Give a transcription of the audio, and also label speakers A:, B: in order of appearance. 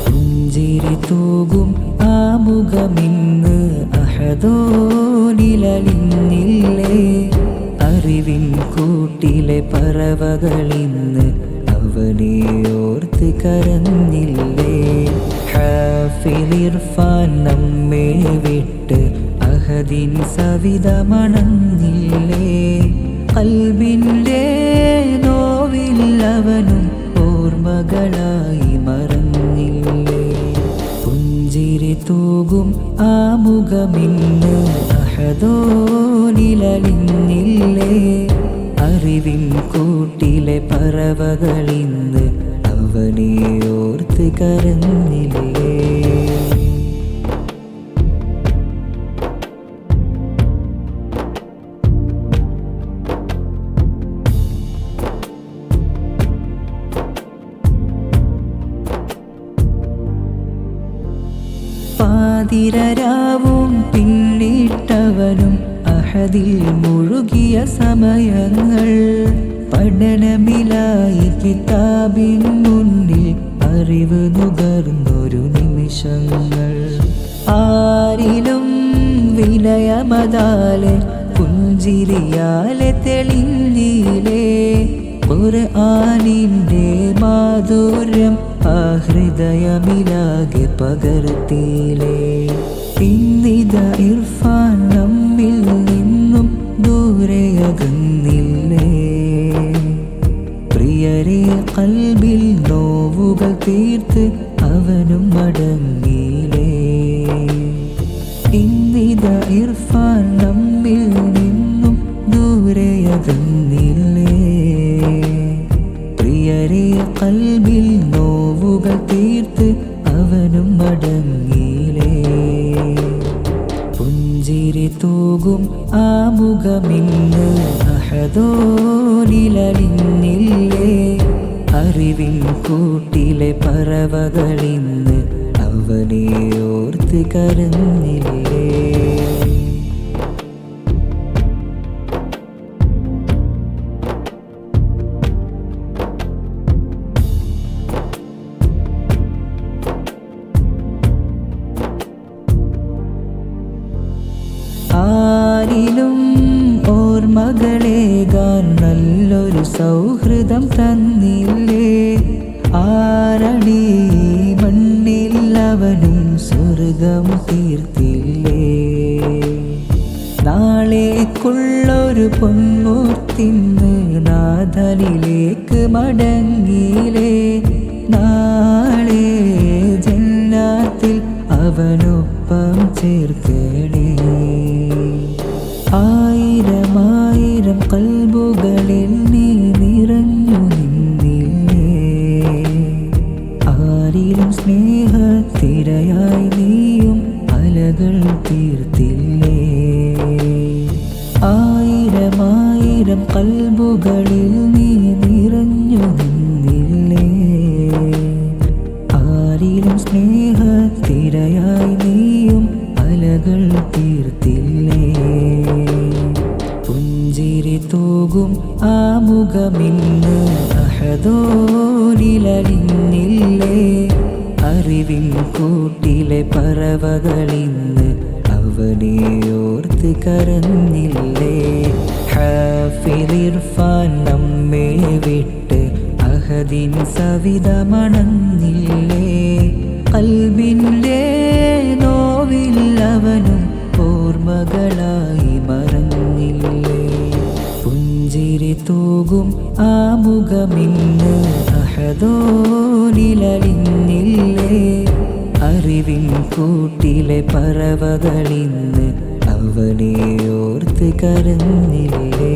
A: പുഞ്ചിരി തൂകും ആ മുഖമിന്ന് അഹദോനിലലിഞ്ഞില്ലേ. അറിവിൻ കൂട്ടിലെ പറവകളിന്ന് അവനെ ഓർത്ത് കരഞ്ഞില്ലേ. ഹാഫിലിർഫാൻ നമ്മെ വിട്ട് അഹദിൻ സവിതമണഞ്ഞില്ലേ. ഖൽബിൻ്റെ നോവിൽ അവനും ഓർമ്മകളായി മറഞ്ഞില്ലേ. പുഞ്ചിരി തൂകും ആ മുഖമിന്ന് അഹദോനിലലിഞ്ഞില്ലേ. അറിവിൻ കൂട്ടിലെ പറവകളിന്ന് അവനെ ഓർത്ത് കരഞ്ഞില്ലേ. പാതിരരാവും പിന്നിട്ടവനും അഹദിൽ മുഴുകിയ സമയങ്ങൾ. പഠനമിലായി കിതാബിൻ മുന്നിൽ അറിവ് നുകർന്നൊരു നിമിഷങ്ങൾ. ആരിലും വിനയമതാലെ പുഞ്ചിരിയാലെ തെളിഞ്ഞില്ലേ. ഖുർആനിൻ്റെ മാധുര്യം ആ ഹൃദയമിലാകെ പകർത്തിയില്ലേ. ഇന്നിത ഇർഫാൻ നമ്മിൽ നിന്നും ദൂരെയകന്നില്ലേ. പ്രിയരെ ഖൽബിൽ നോവുകൾ തീർത്ത് അവനും മടങ്ങിയില്ലേ. ഇന്നിത ഇർഫാൻ നമ്മിൽ നിന്നും ദൂരെയകന്നില്ലേ. പ്രിയരെ ഖൽബിൽ നോവുകൾ തീർത്ത് അവനും മടങ്ങിയില്ലേ. പുഞ്ചിരി തൂകും ആ മുഖമിന്ന് അഹദോനിലലിഞ്ഞില്ലേ. അറിവിൻ കൂട്ടിലെ പറവകളിന്ന് അവനെ ഓർത്ത് കരഞ്ഞില്ലേ. ആരിലും ഓർമ്മകളേകാൻ നല്ലൊരു സൗഹൃദം തന്നില്ലേ. ആരണി മണ്ണിൽ അവനും സ്വർഗം തീർത്തില്ലേ. നാളേക്കുള്ളൊരു പൊന്മൂർത്തിന്ന് നാഥനിലേക്ക് മടങ്ങിയില്ലേ. നാളെ ജന്നാത്തിൽ അവനൊപ്പം ചേർക്കണേ. ആയിരമായിരം ഖൽബുകളിൽ നീ നിറഞ്ഞു നിന്നില്ലേ. ആരിലും സ്നേഹത്തിരയായി നീയും അലകൾ തീർത്തില്ലേ. ആയിരമായിരം ഖൽബുകളിൽ നീ നിറഞ്ഞു നിന്നില്ലേ. ആരിലും സ്നേഹത്തിരയായി നീയും അലകൾ തീർത്തില്ലേ. പുഞ്ചിരി തൂകും ആ മുഖമിന്ന് അഹദോനിലലിഞ്ഞില്ലേ. അറിവിൻ കൂട്ടിലെ പറവകളിന്ന് അവനെ ഓർത്ത് കരഞ്ഞില്ലേ. ഹാഫിലിർഫാൻ നമ്മെ വിട്ട് അഹദിൻ സവിതമണഞ്ഞില്ലേ. ഖൽബിൻ്റെ നോവിൽ അവനും ഓർമ്മകളായി മറഞ്ഞില്ലേ. പുഞ്ചിരി തൂകും ആ മുഖമിന്ന് അഹദോനിലലിഞ്ഞില്ലേ. അറിവിൻ കൂട്ടിലെ പറവകളിന്ന് അവനെ ഓർത്ത് കരഞ്ഞില്ലേ.